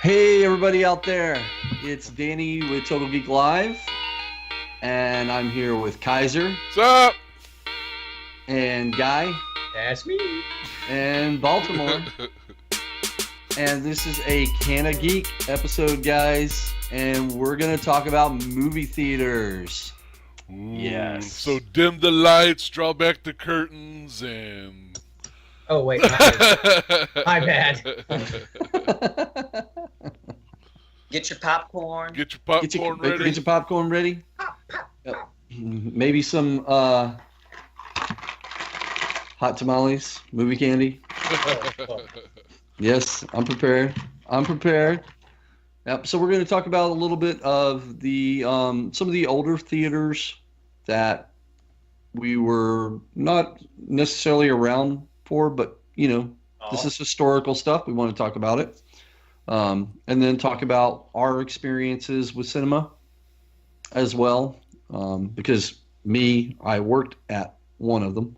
Hey everybody out there, it's Danny with Total Geek Live, and I'm here with Kaiser. What's up? And Guy. That's me. And Baltimore. And this is a Cana Geek episode, guys, and we're going to talk about movie theaters. Ooh, yes. So dim the lights, draw back the curtains, and... Oh, wait. My bad. Get your popcorn. Get your popcorn ready. Get your popcorn ready. Yep. Maybe some hot tamales, movie candy. Yes, I'm prepared. Yep. So we're going to talk about a little bit of the some of the older theaters that we were not necessarily around for, but this is historical stuff. We want to talk about it, and then talk about our experiences with cinema as well, because I worked at one of them,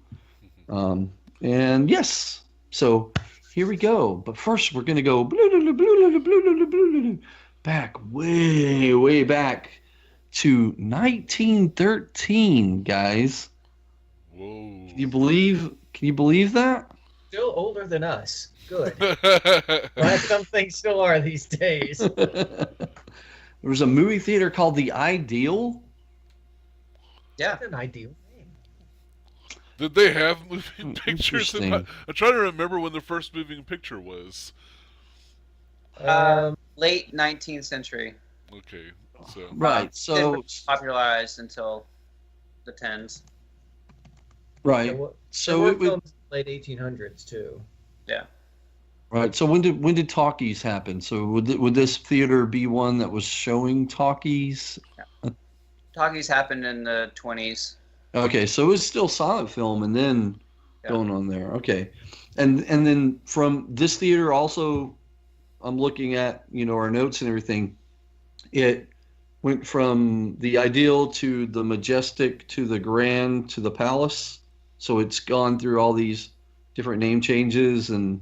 and yes, so. Here we go. But first, we're going to go back, way back to 1913, guys. Whoa. Can you believe that? Still older than us. Good. Well, some things still are these days. There was a movie theater called The Ideal. Yeah. That's an ideal name. Did they have moving pictures? I'm trying to remember when the first moving picture was. Late 19th century. Okay. So. Right. So Didn't popularized until the 10s. Right. Yeah, So there it were would. films in the late 1800s too. Yeah. Right. So when did talkies happen? So would this theater be one that was showing talkies? Yeah. Talkies happened in the 20s. Okay, so it was still silent film, and then going on there. Okay, and then from this theater also, I'm looking at our notes and everything. It went from the Ideal to the Majestic to the Grand to the Palace. So it's gone through all these different name changes and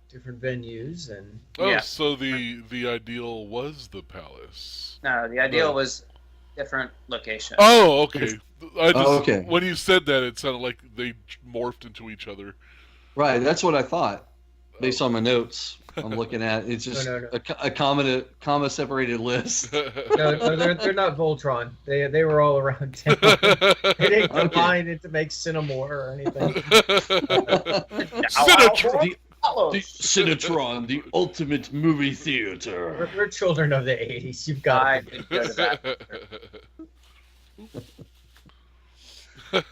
different venues and. Oh, yeah. So the Ideal was the Palace. No, the Ideal was different location. Oh, okay. okay. When you said that, it sounded like they morphed into each other. Right, that's what I thought, based on my notes. I'm looking at it's just No. a comma separated list. No, they're not Voltron. They were all around town. They didn't combine it to make Cinemore or anything. Cinetron. The Cinetron, the ultimate movie theater. We're children of the 80s. You've got I it. did go to that.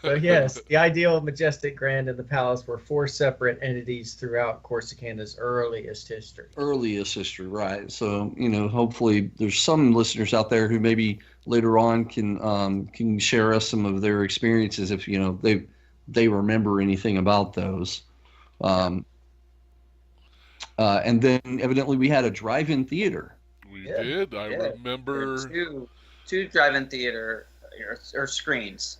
So yes, the Ideal, Majestic, Grand, and the Palace were four separate entities throughout Corsicana's earliest history. Right? So hopefully there's some listeners out there who maybe later on can share us some of their experiences if they remember anything about those. And then evidently we had a drive-in theater. We did. I remember two drive-in theater or screens.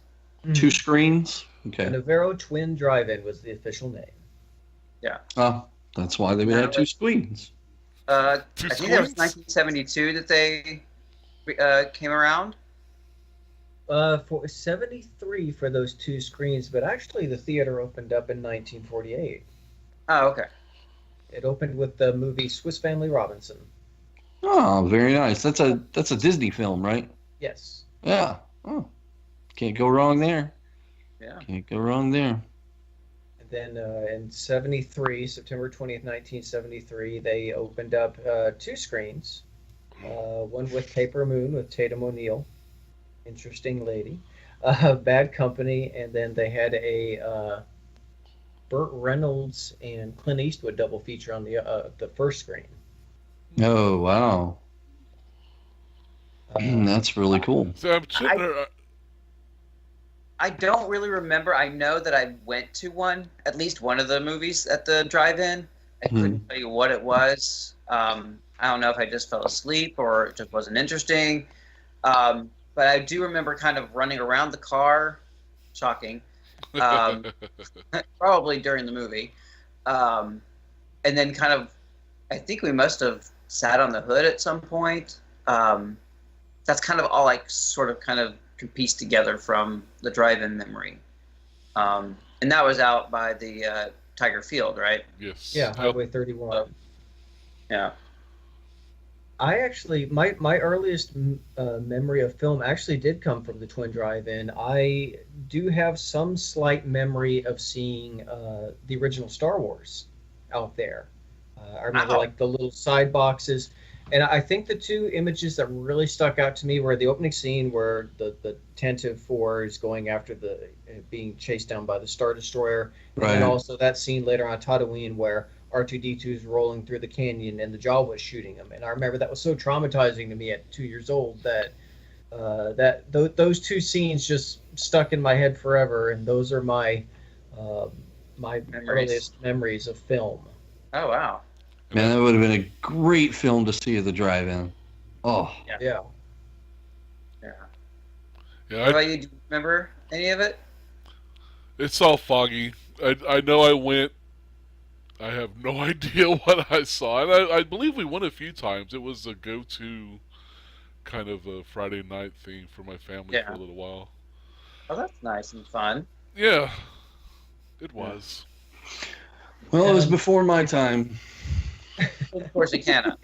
Two screens? Okay. The Navarro Twin Drive-In was the official name. Yeah. That's why they would have two screens. I think that was 1972 that they came around. For 73 for those two screens, but actually the theater opened up in 1948. Oh, okay. It opened with the movie Swiss Family Robinson. Oh, very nice. That's a Disney film, right? Yes. Yeah. Oh. Can't go wrong there. Yeah. Can't go wrong there. And then in 73, September 20th, 1973, they opened up two screens. One with Paper Moon with Tatum O'Neal. Interesting lady. Bad Company. And then they had a Burt Reynolds and Clint Eastwood double feature on the first screen. Oh, wow. That's really cool. So I'm sitting there. I don't really remember. I know that I went to at least one of the movies at the drive-in. I couldn't tell you what it was. I don't know if I just fell asleep or it just wasn't interesting. But I do remember kind of running around the car. Shocking. Probably during the movie. And then kind of, I think we must have sat on the hood at some point. That's kind of all I kind of can piece together from the drive-in memory. And that was out by the Tiger Field, right? Yes. Yeah, Highway 31. Yeah. I actually, my earliest memory of film actually did come from the Twin Drive-In. I do have some slight memory of seeing the original Star Wars out there. I remember like the little side boxes. And I think the two images that really stuck out to me were the opening scene where the Tantive 4 is going after being chased down by the Star Destroyer. Right. And also that scene later on Tatooine where R2-D2 is rolling through the canyon and the Jawa was shooting him. And I remember that was so traumatizing to me at 2 years old that those two scenes just stuck in my head forever. And those are my earliest memories of film. Oh, wow. Man, that would have been a great film to see at the drive-in. Oh. Yeah. What about you? Do you remember any of it? It's all foggy. I know I went. I have no idea what I saw. And I believe we went a few times. It was a go-to kind of a Friday night thing for my family for a little while. Oh, that's nice and fun. Yeah, it was. Well, it was before my time. Corsicana.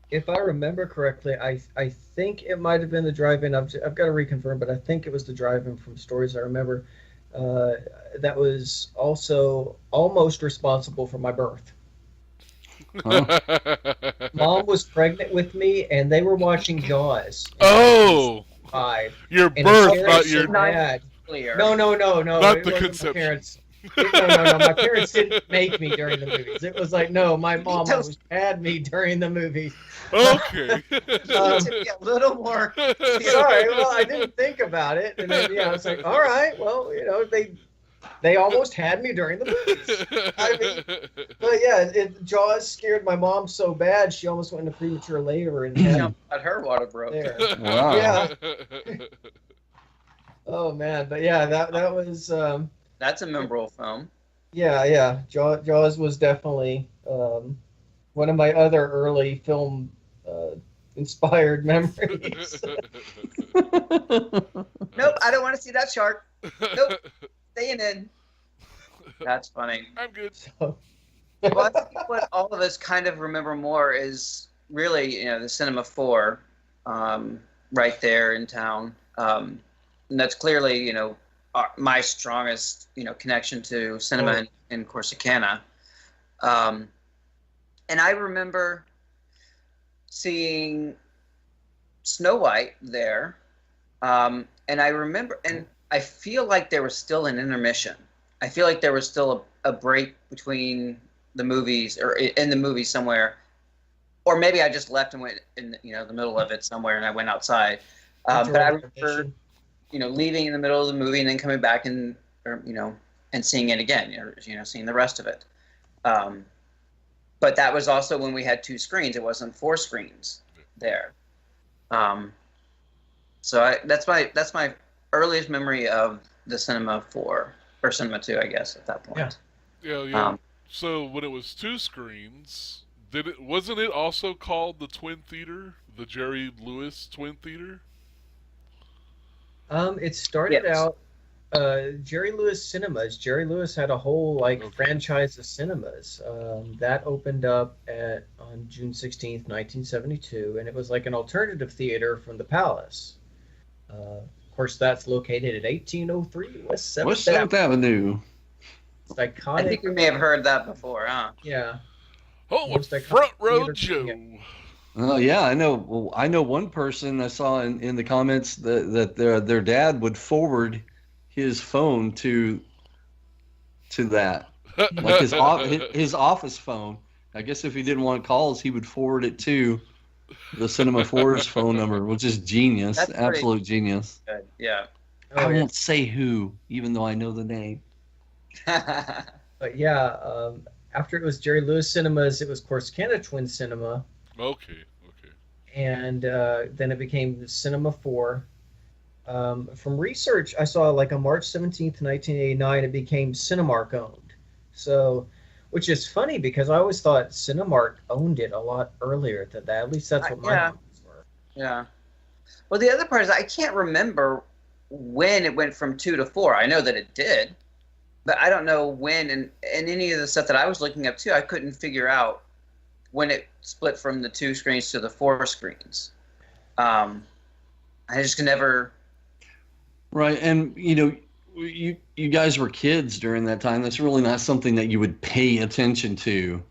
If I remember correctly, I think it might have been the drive-in. I've got to reconfirm, but I think it was the drive-in from stories I remember. That was also almost responsible for my birth. Huh? Mom was pregnant with me, and they were watching Jaws. Oh, your and birth, not your. Dad. No. Not the conception. No. My parents didn't make me during the movies. It was like, no, my mom always had me during the movies. Okay. A little more. Sorry, well, I didn't think about it, and then I was like, all right, well, they almost had me during the movies. I mean, but yeah, Jaws scared my mom so bad she almost went into premature labor and had her water broke. There. Wow. Yeah. Oh man, but yeah, that was. That's a memorable film. Yeah. Jaws was definitely one of my other early film inspired memories. Nope, I don't want to see that shark. Nope, staying in. That's funny. I'm good. So. Well, I think what all of us kind of remember more is really, the Cinema 4 right there in town. And that's clearly, my strongest, connection to cinema in Corsicana. And I remember seeing Snow White there. And I remember, and I feel like there was still an intermission. I feel like there was still a break between the movies or in the movie somewhere. Or maybe I just left and went in, the middle of it somewhere and I went outside. But I remember, leaving in the middle of the movie and then coming back and seeing it again, seeing the rest of it. But that was also when we had 2 screens. It wasn't 4 screens there. So that's my earliest memory of the Cinema 4 or Cinema 2, I guess, at that point. Yeah. So when it was 2 screens, wasn't it also called the Twin Theater, the Jerry Lewis Twin Theater? It started out Jerry Lewis Cinemas. Jerry Lewis had a whole franchise of cinemas that opened up on June 16th, 1972, and it was like an alternative theater from the Palace. Of course, that's located at 1803 West 7th Avenue. It's iconic. I think we may have heard that before, huh? Yeah. Oh, Front Row Joe. Oh yeah, I know. Well, I know one person I saw in the comments that their dad would forward his phone to that, like his office phone. I guess if he didn't want calls, he would forward it to the Cinema 4's phone number, which is genius, absolute genius. Good. Yeah. I won't say who, even though I know the name. But yeah, after it was Jerry Lewis Cinemas, it was Corsicana Twin Cinema. Okay. And then it became the Cinema 4. From research, I saw on March 17th, 1989, it became Cinemark owned. So Which is funny because I always thought Cinemark owned it a lot earlier than that. At least that's what my Yeah. memories were. Yeah. Well, the other part is I can't remember when it went from 2 to 4. I know that it did, but I don't know when. And any of the stuff that I was looking up too, I couldn't figure out when it split from the 2 screens to the 4 screens. I just could never. Right, and you guys were kids during that time. That's really not something that you would pay attention to,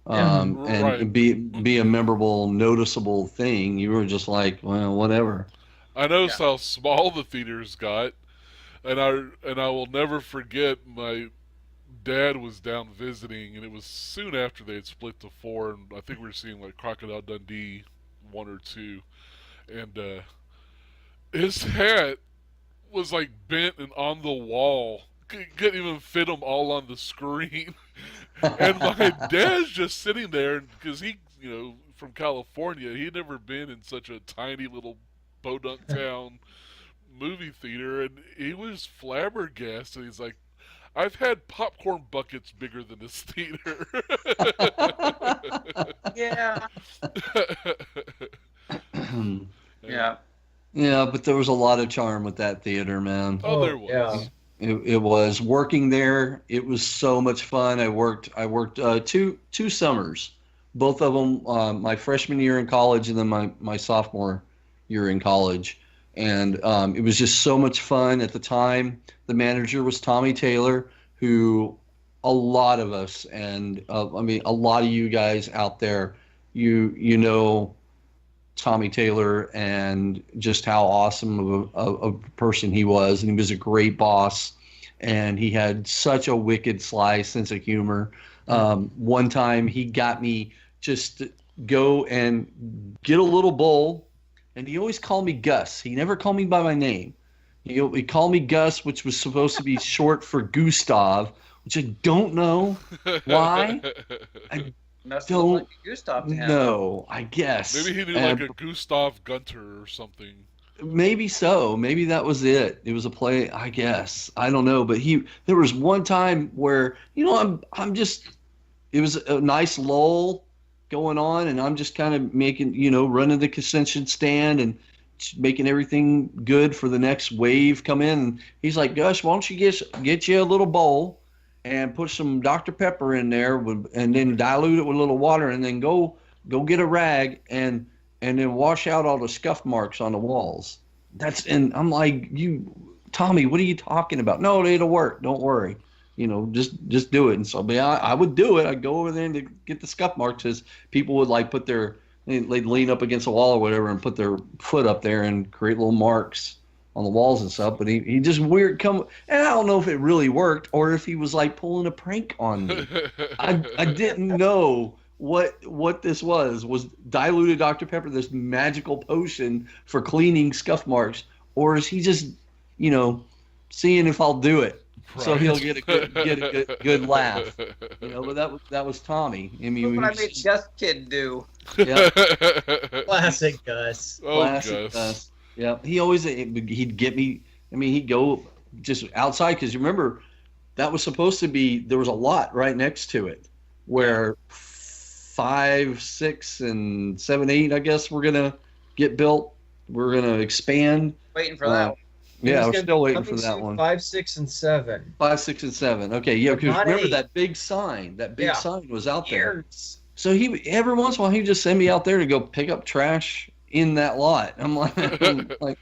and Right. be a memorable, noticeable thing. You were just like, well, whatever. I noticed how small the theaters got, and I will never forget my dad was down visiting, and it was soon after they had split to 4, and I think we were seeing like Crocodile Dundee 1 or 2, and his hat was like bent and on the wall. Couldn't even fit them all on the screen. And my dad's just sitting there because he, from California, he'd never been in such a tiny little podunk town movie theater, and he was flabbergasted. He's like, I've had popcorn buckets bigger than this theater. Yeah. Yeah. Yeah, but there was a lot of charm with that theater, man. Oh, there was. Yeah. It was working there. It was so much fun. I worked two summers, both of them my freshman year in college and then my sophomore year in college, and it was just so much fun at the time. The manager was Tommy Taylor, who a lot of us, and I mean a lot of you guys out there, you know Tommy Taylor and just how awesome of a person he was. And he was a great boss, and he had such a wicked sly sense of humor. One time he got me just to go and get a little bowl, and he always called me Gus. He never called me by my name. He called me Gus, which was supposed to be short for Gustav, which I don't know why. I Must have looked like a Gustav to him. No, I guess. Maybe he knew like a Gustav Gunter or something. Maybe so. Maybe that was it. It was a play, I guess. I don't know. But there was one time where, I'm just, it was a nice lull going on, and I'm just kind of making, running the concession stand and making everything good for the next wave come in. And he's like, Gus, why don't you get you a little bowl and put some Dr. Pepper in there and then dilute it with a little water, and then go get a rag and then wash out all the scuff marks on the walls. And I'm like, Tommy, what are you talking about? No, it'll work. Don't worry. Just do it. And so I would do it. I'd go over there to get the scuff marks, as people would like they'd lean up against a wall or whatever and put their foot up there and create little marks on the walls and stuff. But he just and I don't know if it really worked or if he was like pulling a prank on me. I didn't know what this was diluted Dr. Pepper, this magical potion for cleaning scuff marks, or is he just seeing if I'll do it? Right. So he'll get a good laugh, But that was Tommy. I mean, look what I made Gus Kid do. Yeah. Classic Gus. Classic Gus. Yeah, he'd get me. I mean, he'd go just outside, because you remember that was supposed to be, there was a lot right next to it where 5, 6, and 7, 8, I guess, were gonna get built. We're gonna expand. Waiting for that one. Yeah, we're still waiting for that one. 5, 6, and 7. 5, 6, and 7. Okay, yeah, because remember 8. That big sign. That big sign was out there. So every once in a while he would just send me out there to go pick up trash in that lot. I'm like,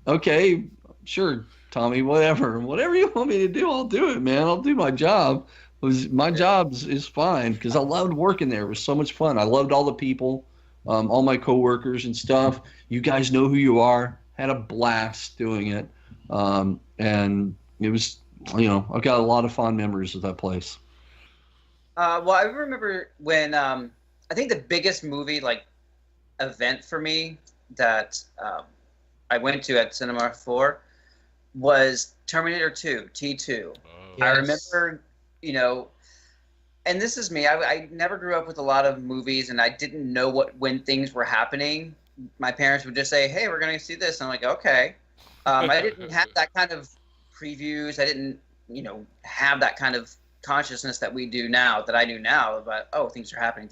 okay, sure, Tommy, whatever you want me to do, I'll do it, man. I'll do my job. My job is fine, because I loved working there. It was so much fun. I loved all the people, all my coworkers and stuff. You guys know who you are. Had a blast doing it. And it was, I've got a lot of fond memories of that place. Well, I remember when I think the biggest movie event for me that I went to at Cinema 4 was Terminator 2, T2. Yes. I remember, and this is me. I never grew up with a lot of movies, and I didn't know when things were happening. My parents would just say, "Hey, we're going to see this." And I'm like, "Okay." I didn't have that kind of previews. I didn't, have that kind of consciousness that we do now, that I do now, about, oh, things are happening.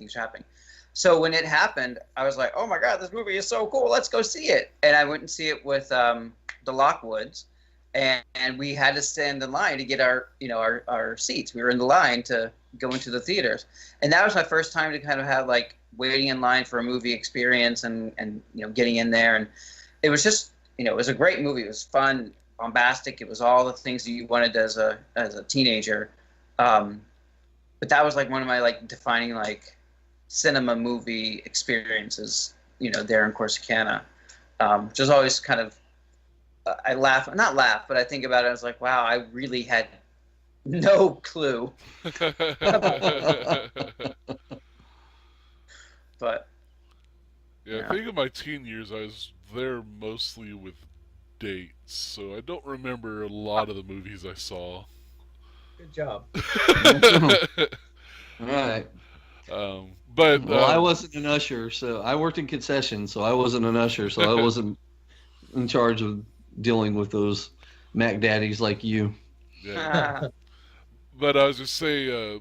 So when it happened, I was like, oh my God, this movie is so cool. Let's go see it. And I went and see it with the Lockwoods, and we had to stand in line to get our seats. We were in the line to go into the theaters. And that was my first time to kind of have like waiting in line for a movie experience and getting in there. And it was just, it was a great movie. It was fun, bombastic. It was all the things that you wanted as a teenager. But that was like one of my like defining like cinema movie experiences, there in Corsicana, which is always kind of, I not laugh, but I think about it. I was like, wow, I really had no clue. But yeah, I think in my teen years, I was there mostly with dates, so I don't remember a lot of the movies I saw. Good job. All right. But I wasn't an usher, so I worked in concessions, so I wasn't an usher, so I wasn't in charge of dealing with those Mac Daddies like you. Yeah. But I was just say,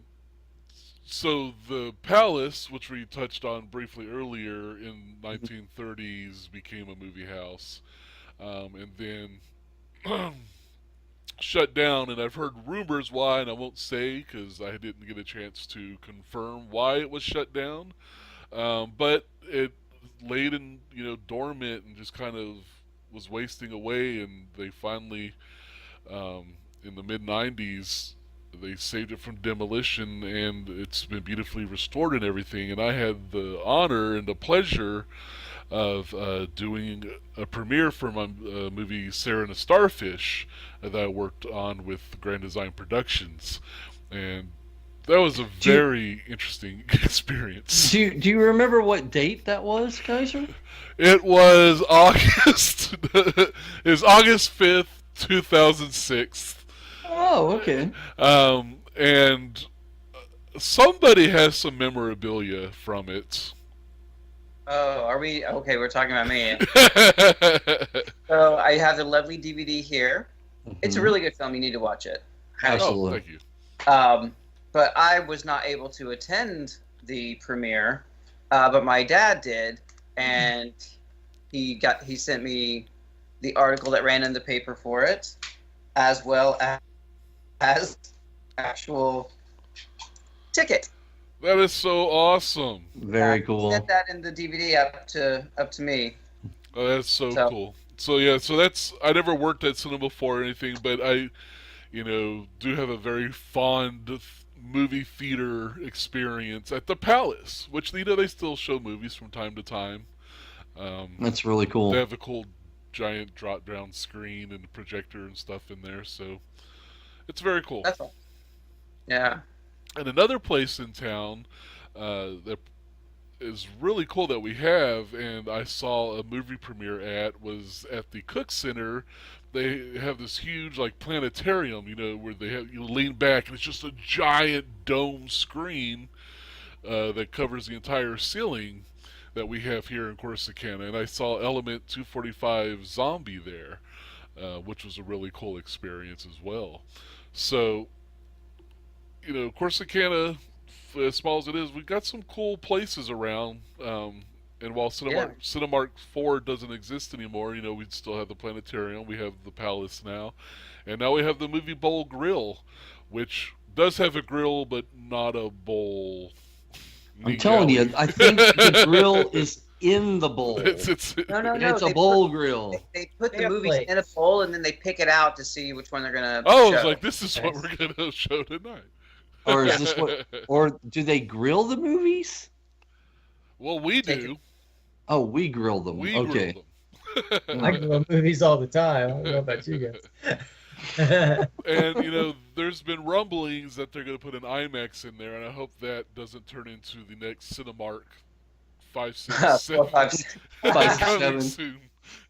so the palace, which we touched on briefly earlier, in 1930s became a movie house, and then shut down. And I've heard rumors why, and I won't say because I didn't get a chance to confirm why it was shut down. But it laid in dormant and just kind of was wasting away, and they finally in the mid 90s they saved it from demolition, and it's been beautifully restored and everything. And I had the honor and the pleasure of doing a premiere for my movie Sarah and the Starfish that I worked on with Grand Design Productions, and that was a very interesting experience. Do you remember what date that was, Kaiser? It was August. It was August 5th, 2006. Oh, okay. And somebody has some memorabilia from it. Oh, are we okay? We're talking about me. So I have the lovely DVD here. Mm-hmm. It's a really good film. You need to watch it. Absolutely. Oh, thank you. But I was not able to attend the premiere, but my dad did, and he sent me the article that ran in the paper for it, as well as actual ticket. That is so awesome. Very cool. Sent that in the DVD up to me. Oh, that's so cool. So yeah, I never worked at cinema before or anything, but I, do have a very fond movie theater experience at the Palace, which they still show movies from time to time. That's really cool. They have a cool giant drop down screen and projector and stuff in there, so it's very cool. That's all. Yeah. And another place in town that is really cool that we have, and I saw a movie premiere was at the Cook Center. They have this huge planetarium, where they have you lean back and it's just a giant dome screen that covers the entire ceiling that we have here in Corsicana. And I saw Element 245 Zombie there, which was a really cool experience as well. So, Corsicana, as small as it is, we've got some cool places around. And while Cinemark 4 doesn't exist anymore, we still have the planetarium. We have the Palace now. And now we have the Movie Bowl Grill, which does have a grill, but not a bowl. I'm telling you, I think the grill is in the bowl. No. It's a bowl grill. They put the movies in a bowl, and then they pick it out to see which one they're going to show. It's like, this is what we're going to show tonight. Or is this what? Or do they grill the movies? Well, we do. Oh, we grill them. Grill them. I grill movies all the time. I don't know about you guys. And there's been rumblings that they're going to put an IMAX in there, and I hope that doesn't turn into the next Cinemark 567. Soon.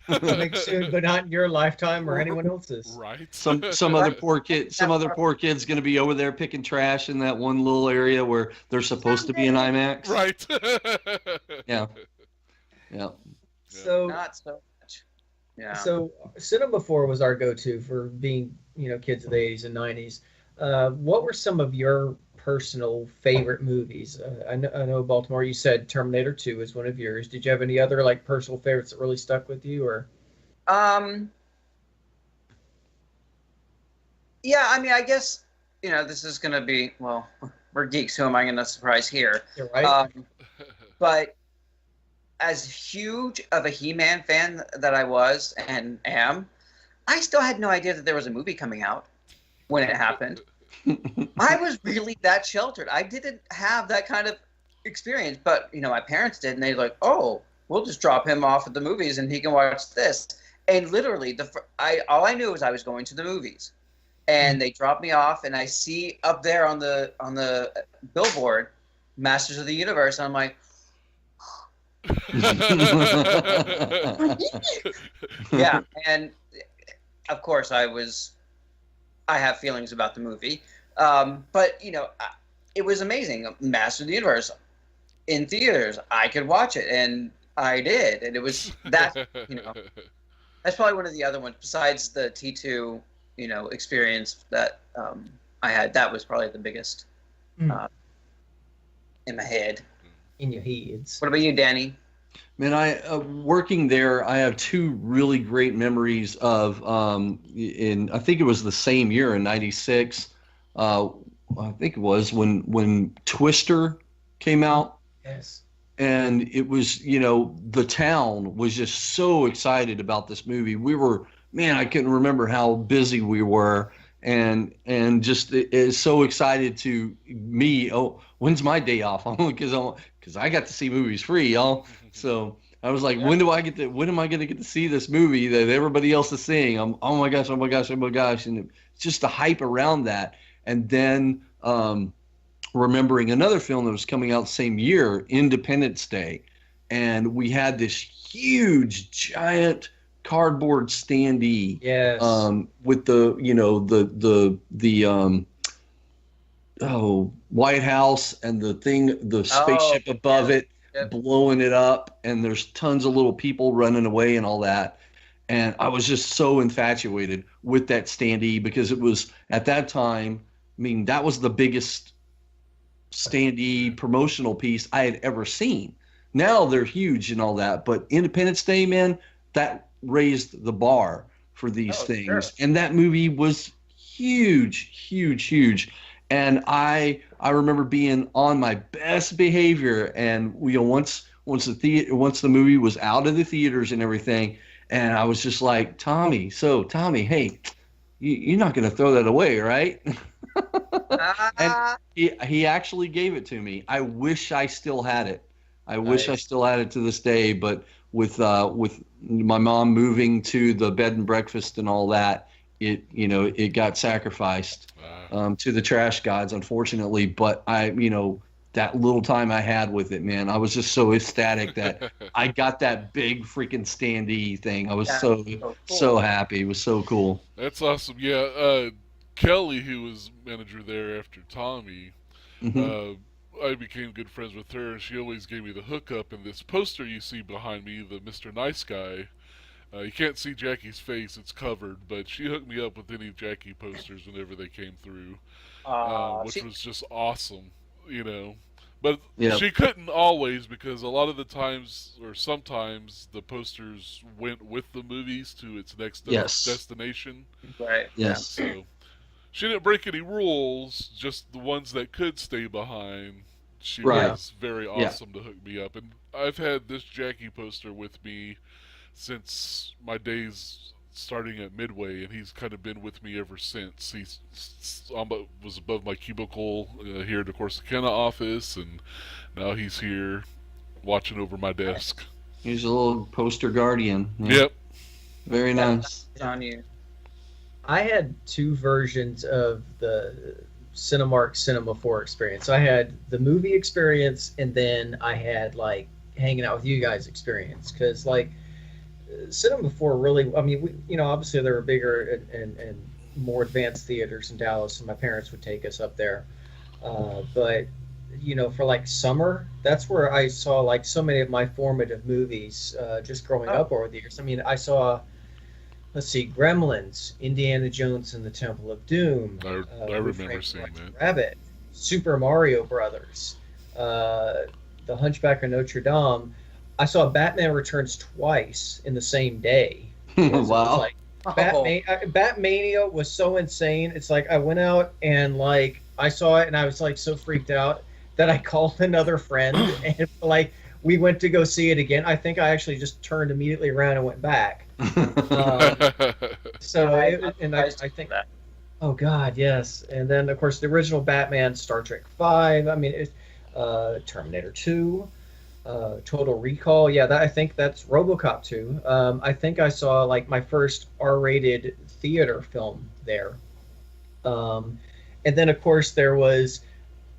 Make soon, but not in your lifetime or anyone else's. Right. Some other poor kid. Some other poor kid's going to be over there picking trash in that one little area where they're supposed to be an IMAX. Right. Yeah. So not so much. Yeah. So Cinema 4 was our go-to for being, kids of the 80s and 90s. What were some of your personal favorite movies? I know Baltimore. You said Terminator 2 is one of yours. Did you have any other like personal favorites that really stuck with you, or? Um, yeah, I mean, I guess this is gonna be we're geeks. Who am I gonna surprise here? You're right. But as huge of a He-Man fan that I was and am, I still had no idea that there was a movie coming out when it happened. I was really that sheltered. I didn't have that kind of experience, but my parents did, and they're like, "Oh, we'll just drop him off at the movies, and he can watch this." And literally, all I knew was I was going to the movies, and they dropped me off, and I see up there on the billboard, Masters of the Universe, and I'm like, yeah, and of course I have feelings about the movie, but it was amazing. Master of the Universe in theaters, I could watch it, and I did, and it was that. That's probably one of the other ones besides the T2 experience that I had. That was probably the biggest in my head. In your heads. What about you, Danny? Man, I working there, I have two really great memories of I think it was the same year in '96. I think it was when Twister came out. Yes. And it was, the town was just so excited about this movie. I couldn't remember how busy we were, and just is so excited to me. Oh, when's my day off? Because I got to see movies free, y'all. So I was like, when am I going to get to see this movie that everybody else is seeing? Oh my gosh, oh my gosh, oh my gosh. And it's just the hype around that. And then remembering another film that was coming out the same year, Independence Day. And we had this huge, giant cardboard standee. Yes. With the White House and the spaceship above it, blowing it up, and there's tons of little people running away and all that. And I was just so infatuated with that standee because it was at that time, that was the biggest standee promotional piece I had ever seen. Now they're huge and all that, but Independence Day, man, that raised the bar for these things. Sure. And that movie was huge, huge, huge. And I remember being on my best behavior, and once the movie was out of the theaters and everything, and I was just like, Tommy, hey, you're not going to throw that away, right? And he actually gave it to me. I wish I still had it. I wish I still had it to this day, but with my mom moving to the bed and breakfast and all that, it got sacrificed to the trash gods, unfortunately. But that little time I had with it, man, I was just so ecstatic that I got that big freaking standee thing. I was so happy. It was so cool. That's awesome. Yeah, Kelly, who was manager there after Tommy, I became good friends with her, and she always gave me the hookup. And this poster you see behind me, the Mr. Nice Guy, you can't see Jackie's face, it's covered, but she hooked me up with any Jackie posters whenever they came through, which was just awesome, But she couldn't always, because a lot of the times, or sometimes, the posters went with the movies to its next destination. Right. Yes. So she didn't break any rules, just the ones that could stay behind. She was very awesome to hook me up. And I've had this Jackie poster with me since my days starting at Midway, and he's kind of been with me ever since. He was above my cubicle here at the Corsicana office, and now he's here watching over my desk. He's a little poster guardian. Yeah. Yep. Very nice. On you. I had two versions of the Cinemark Cinema 4 experience. I had the movie experience, and then I had like hanging out with you guys experience, because like Cinema 4 really, obviously there were bigger and more advanced theaters in Dallas, and my parents would take us up there. But for like summer, that's where I saw like so many of my formative movies just growing up over the years. I saw let's see, Gremlins, Indiana Jones and the Temple of Doom, I Who remember Framed seeing Roger that. Rabbit, Super Mario Brothers, uh, The Hunchback of Notre Dame. I saw Batman Returns twice in the same day. Because it was Wow. like Batmania was so insane. It's like I went out and like I saw it and I was like so freaked out that I called another friend and like we went to go see it again. I think I actually just turned immediately around and went back. Um, so I think that. oh God, yes. And then of course the original Batman, Star Trek Five. I mean, Terminator Two, Total Recall. Yeah, I think that's RoboCop 2. I think I saw like my first R-rated theater film there. Um, and then of course there was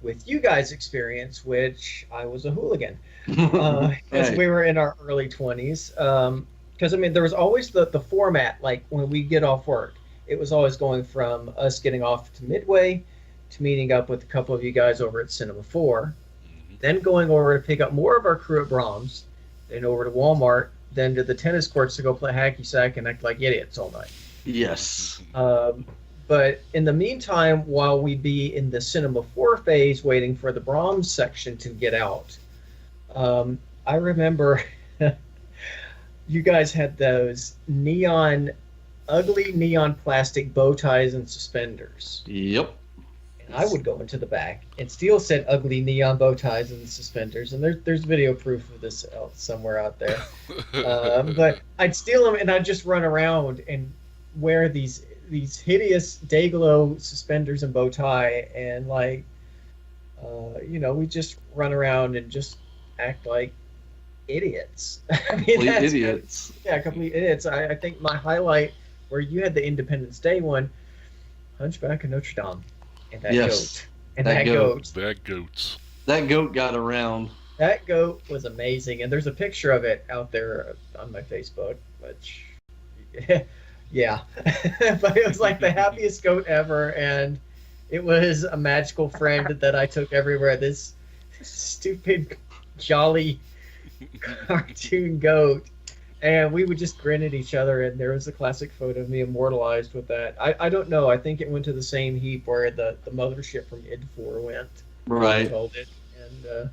with you guys' experience, which I was a hooligan as Right. we were in our early 20s. Because I mean, there was always the format, like when we get off work, it was always going from us getting off to Midway to meeting up with a couple of you guys over at Cinema 4, then going over to pick up more of our crew at Brahms, then over to Walmart, then to the tennis courts to go play hacky sack and act like idiots all night. Yes. But in the meantime, while we be in the Cinema 4 phase waiting for the Brahms section to get out, I remember you guys had those ugly neon plastic bow ties and suspenders. Yep. And I would go into the back and steal said ugly neon bow ties and suspenders. And there's video proof of this somewhere out there. But I'd steal them and I'd just run around and wear these hideous Dayglow suspenders and bow tie and like, we just run around and just act like idiots. I mean, Complete idiots. Yeah, complete idiots. I think my highlight where you had the Independence Day one, Hunchback of Notre Dame, and that Yes. goat, and That that goat. That goats. That goat got around. That goat was amazing, and there's a picture of it out there on my Facebook, which, yeah, but it was like the happiest goat ever, and it was a magical friend that I took everywhere. This stupid, jolly cartoon goat, and we would just grin at each other, and there was a classic photo of me immortalized with that. I don't know. I think it went to the same heap where the mothership from Ep4 went. Right. Told it, and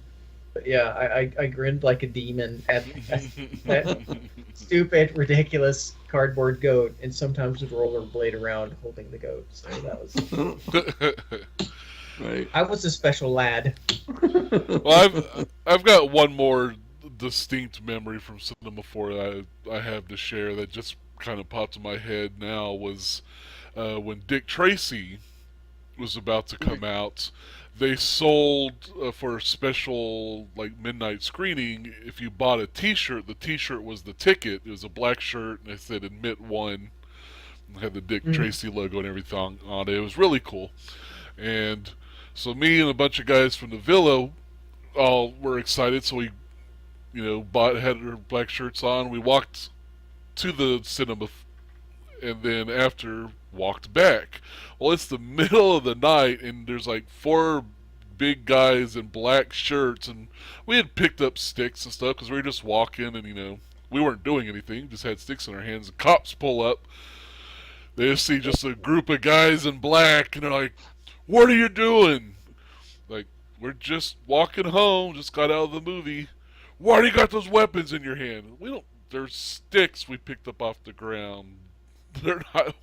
but yeah, I grinned like a demon at that stupid, ridiculous cardboard goat, and sometimes would rollerblade around holding the goat. So that was. Right. I was a special lad. Well, I've got one more distinct memory from Cinema 4 that I have to share that just kind of popped in my head now was when Dick Tracy was about to come out. They sold for a special like midnight screening. If you bought a T-shirt, the T-shirt was the ticket. It was a black shirt, and it said "Admit One." It had the Dick Tracy logo and everything on it. It was really cool. And so me and a bunch of guys from the Villa all were excited. So we, had our black shirts on. We walked to the cinema, and then after walked back. Well, it's the middle of the night, and there's like 4 big guys in black shirts, and we had picked up sticks and stuff because we were just walking, and we weren't doing anything, just had sticks in our hands. The cops pull up. They see just a group of guys in black, and they're like, "What are you doing?" Like, "We're just walking home, just got out of the movie." "Why do you got those weapons in your hand?" "We don't, they're sticks we picked up off the ground." They're not,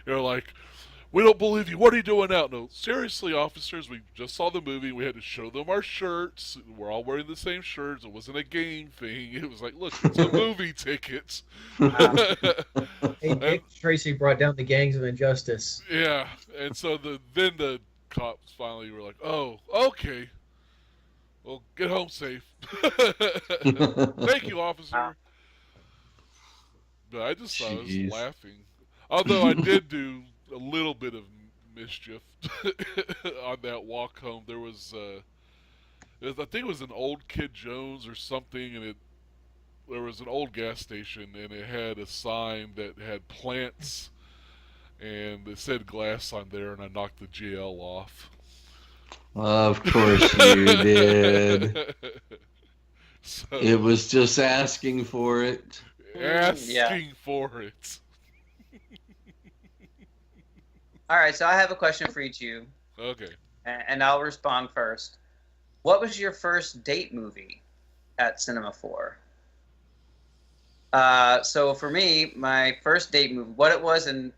like, "We don't believe you. What are you doing out?" "No, seriously, officers, we just saw the movie. We had to show them our shirts. We're all wearing the same shirts. It wasn't a game thing. It was like, look, it's a movie ticket." Hey, Dick Tracy brought down the gangs of injustice. Yeah, and so then the cops finally were like, "Oh, okay. Well, get home safe." "Thank you, officer." But I just thought I was Jeez. laughing. Although I did do a little bit of mischief on that walk home. There was, I think it was an old Kid Jones or something, and there was an old gas station, and it had a sign that had plants, and it said glass on there, and I knocked the GL off. Of course you did. So, It was just asking for it. asking for it. All right, so I have a question for each of you, Okay. and I'll respond first. What was your first date movie at Cinema 4? So for me, my first date movie, what it was, and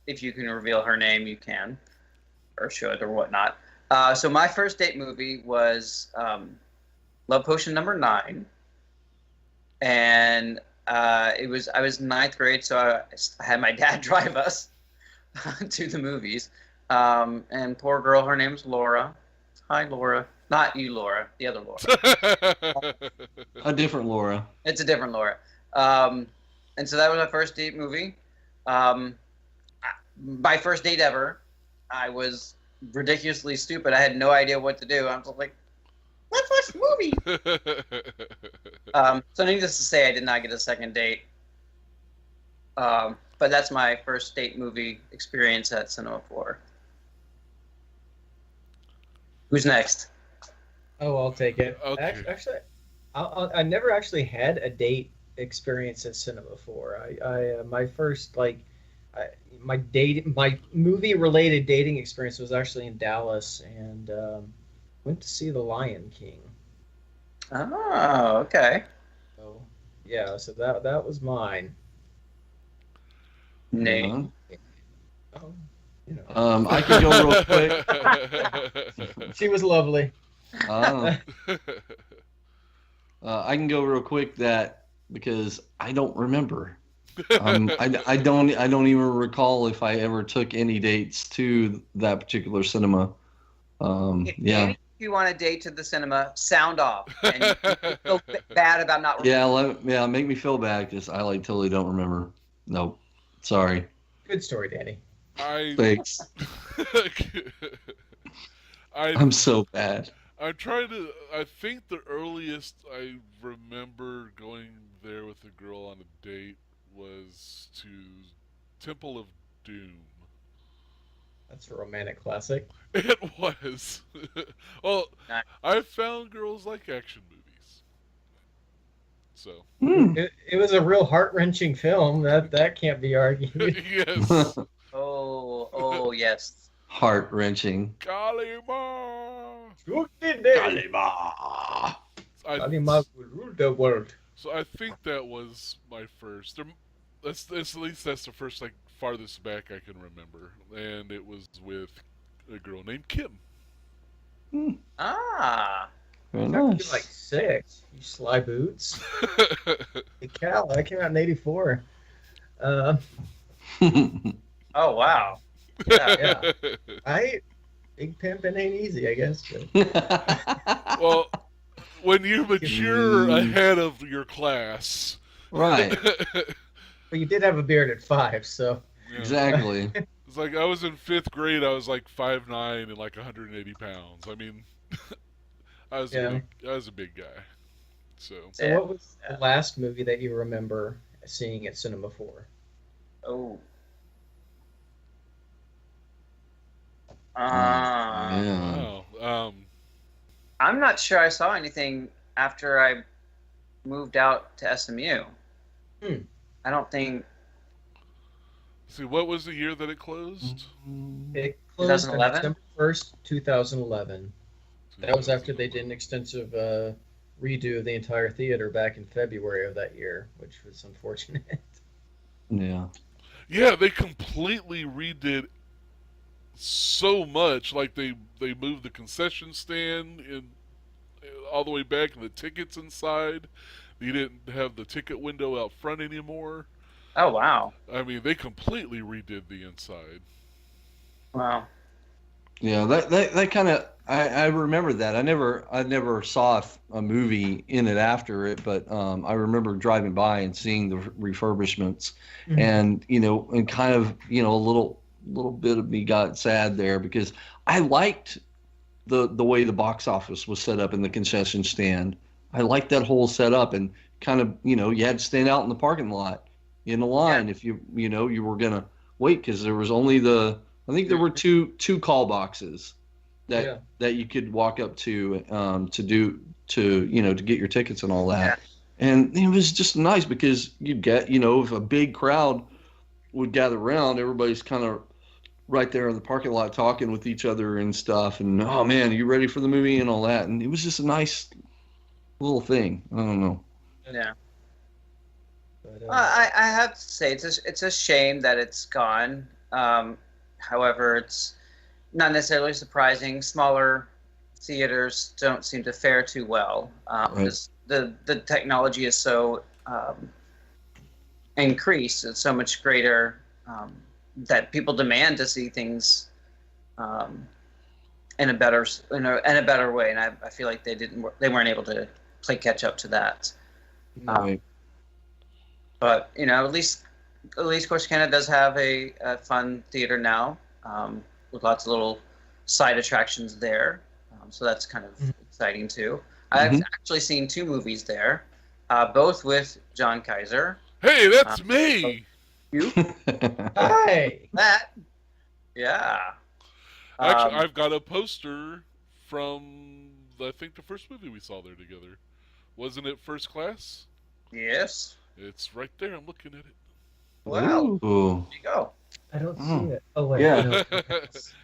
if you can reveal her name, you can, or should, or whatnot. So my first date movie was Love Potion #9, and I was ninth grade, so I had my dad drive us to the movies. And poor girl, her name's Laura. Hi, Laura. Not you, Laura. The other Laura. A different Laura. It's a different Laura. And so that was my first date movie. My first date ever. I was ridiculously stupid. I had no idea what to do. I was like, let's watch the movie. So needless to say, I did not get a second date. But that's my first date movie experience at Cinema 4. Who's next? Oh, I'll take it. Okay. Actually, I never actually had a date experience at Cinema 4. My first my movie related dating experience was actually in Dallas, and went to see The Lion King. Oh, okay. So yeah, so that was mine. Nate. Oh, you know. I can go real quick. She was lovely. I can go real quick because I don't remember. I don't even recall if I ever took any dates to that particular cinema. Yeah. If you want a date to the cinema, sound off. And you feel bad about not remembering. Yeah, make me feel bad because I totally don't remember. Nope. Sorry. Good story, Danny. Thanks. I'm I'm so bad. trying to. I think the earliest I remember going there with a girl on a date was to Temple of Doom. That's a romantic classic. It was. Well, Nice. I found girls like action movies. So. It was a real heart-wrenching film. That can't be argued. Yes. Oh, yes. Heart-wrenching. Kalima. Kalima. Kalima will rule the world. So I think that was my first. That's at least that's the first farthest back I can remember, and it was with a girl named Kim. Ah. Very You're nice. like 6, you sly boots. Hey, Cal, I came out in '84. Oh, wow. Yeah. Big pimping ain't easy, I guess. But Well, when you mature ahead of your class, Right. but you did have a beard at 5, so you know, Exactly. it's like I was in 5th grade. I was 5'9" and 180 pounds. I mean, I was a big guy. So what was the last movie that you remember seeing at Cinema 4? Oh. Yeah. wow. I'm not sure I saw anything after I moved out to SMU. I don't think. See, what was the year that it closed? It closed on 2011? December 1st, 2011. That was after they did an extensive redo of the entire theater back in February of that year, which was unfortunate. Yeah. Yeah, they completely redid so much. Like they moved the concession stand in all the way back, and the tickets inside. You didn't have the ticket window out front anymore. Oh, wow. I mean, they completely redid the inside. Wow. Yeah, that kind of I remember that. I never saw a movie in it after it, but I remember driving by and seeing the refurbishments, and and kind of a little bit of me got sad there because I liked the way the box office was set up in the concession stand. I liked that whole setup, and kind of you had to stand out in the parking lot in a line if you were gonna wait, because there was only I think there were two call boxes that you could walk up to get your tickets and all that. Yeah. And it was just nice because you'd get, if a big crowd would gather around, everybody's kind of right there in the parking lot talking with each other and stuff. And oh man, are you ready for the movie and all that? And it was just a nice little thing. I don't know. Yeah. But, I have to say it's a shame that it's gone. However, it's not necessarily surprising. Smaller theaters don't seem to fare too well because the technology is so increased. It's so much greater that people demand to see things in a better way, and I feel like they weren't able to play catch up to that. Right. But at least Corsicana does have a fun theater now with lots of little side attractions there. So that's kind of exciting too. I've actually seen 2 movies there, both with John Kaiser. Hey, that's me. You? Hi. That? Yeah. Actually, I've got a poster from I think the first movie we saw there together. Wasn't it First Class? Yes. It's right there. I'm looking at it. Wow. Ooh. There you go. I don't see it. Oh wait. Yeah. No.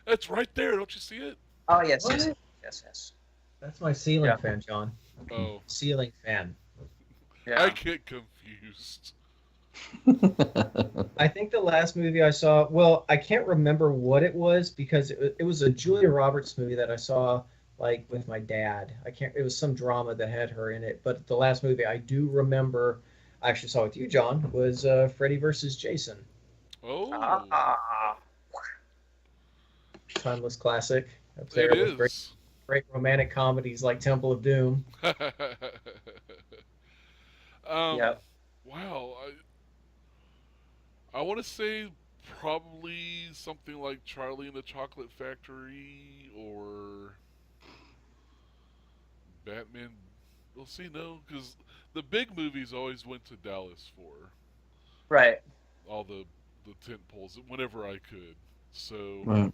It's right there. Don't you see it? Oh yes, What? yes. That's my ceiling fan, John. Oh, Ceiling fan. Yeah. I get confused. I think the last movie I saw, well, I can't remember what it was because it was a Julia Roberts movie that I saw like with my dad. It was some drama that had her in it, but the last movie I do remember I actually saw with you, John, was Freddy versus Jason. Oh, Timeless classic. Up there it with is. great romantic comedies like Temple of Doom. Yep. Wow. I want to say probably something like Charlie and the Chocolate Factory or Batman. We'll see. No, because the big movies always went to Dallas for Right. all the tent poles whenever I could. So Right.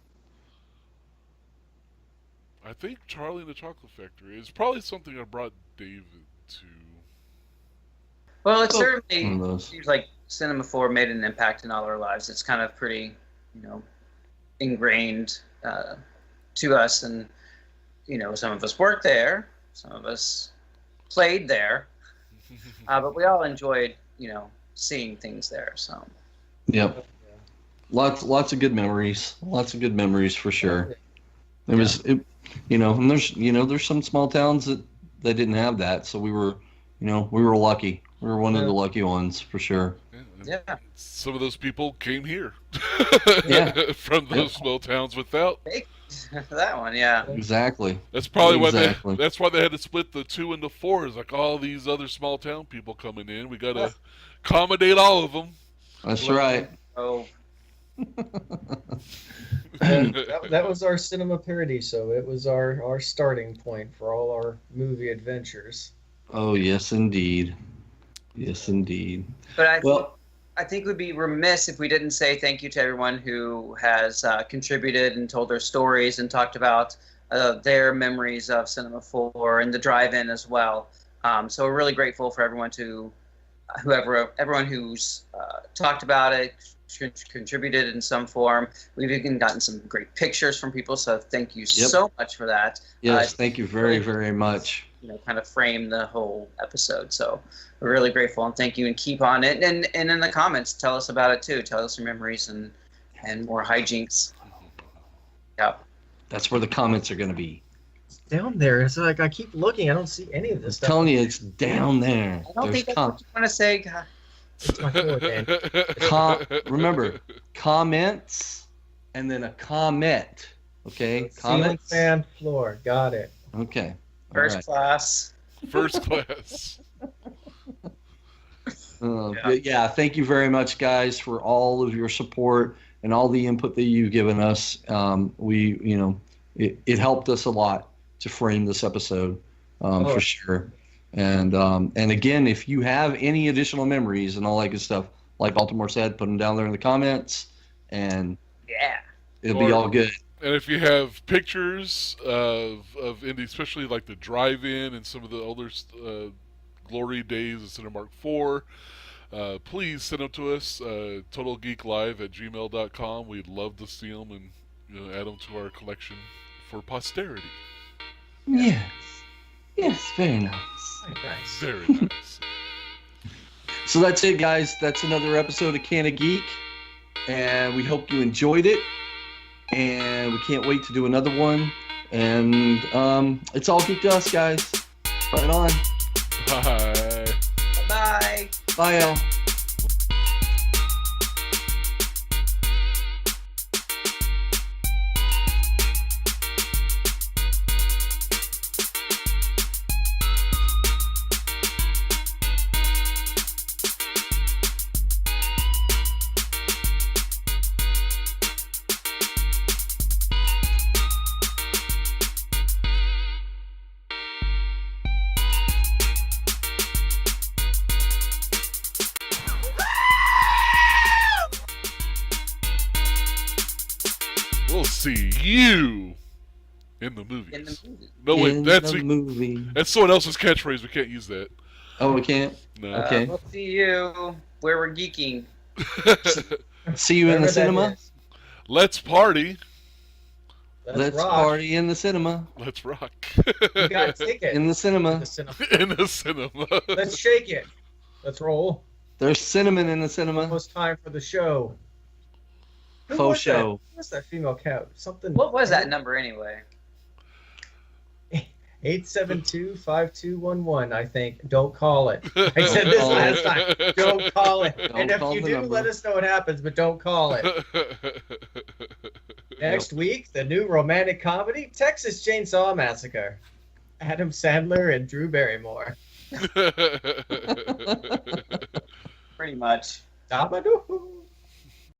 I think Charlie and the Chocolate Factory is probably something I brought David to. Well, it One of certainly those. seems like Cinema 4 made an impact in all our lives. It's kind of pretty, ingrained to us, and some of us worked there, some of us played there, but we all enjoyed, seeing things there. So. Yep. Lots of good memories. Lots of good memories for sure. And there's some small towns that didn't have that, so we were lucky. We were one of the lucky ones for sure. Yeah. Some of those people came here Yeah. from those small towns without. That one, yeah. Exactly. That's probably Exactly. that's why they had to split the 2 into 4. Like all these other small town people coming in, we got to accommodate all of them. That's right. Oh, And that was our cinema parody, so it was our starting point for all our movie adventures. Oh yes, indeed. Yes, indeed. but I think we'd be remiss if we didn't say thank you to everyone who has contributed and told their stories and talked about their memories of Cinema 4 and the drive-in as well. So we're really grateful for everyone everyone who's talked about it, contributed in some form. We've even gotten some great pictures from people, so thank you so much for that. Yes, thank you very, very much. Kind of frame the whole episode. So we're really grateful and thank you, and keep on it. And in the comments, tell us about it too. Tell us your memories and more hijinks. Yeah. That's where the comments are going to be. It's down there. It's like I keep looking. I don't see any of this I'm stuff. telling you, it's down there. I don't think that's what you want to say. God. It's my floor, Dan. Remember, comments and then a comment. Okay, Ceiling comments. fan floor. Got it. Okay. First All right. class. First class. But yeah, thank you very much, guys, for all of your support and all the input that you've given us. It helped us a lot to frame this episode, for sure. And again, if you have any additional memories and all that good stuff, like Baltimore said, put them down there in the comments, and it'll be all good. And if you have pictures of Indy, especially like the drive-in and some of the older glory days of Cinemark 4, please send them to us, totalgeeklive@gmail.com. We'd love to see them and add them to our collection for posterity. Yes. Yes, very nice. Nice. Very nice. So that's it, guys. That's another episode of Cana Geek. And we hope you enjoyed it. And we can't wait to do another one. And it's all geek to us, guys. Right on. Bye. Bye. Bye, Al. We'll see you in the movies. In the movie. No, wait, In that's the movie. that's someone else's catchphrase. We can't use that. Oh, we can't? No. Okay. We'll see you where we're geeking. See you in the Whatever that cinema? is. Let's party. Let's rock. party in the cinema. Let's rock. We got a ticket. In the cinema. The cinema. In the cinema. Let's shake it. Let's roll. There's cinnamon in the cinema. Almost time for the show. Who Faux was that? show. Who was that female cat? Something. What was that number anyway? 872-5211, I think. Don't call it. I said this last time. Don't call it. Don't And if call you the do, number. let us know what happens, but don't call it. Next week, the new romantic comedy, Texas Chainsaw Massacre. Adam Sandler and Drew Barrymore. Pretty much. Dabadoo.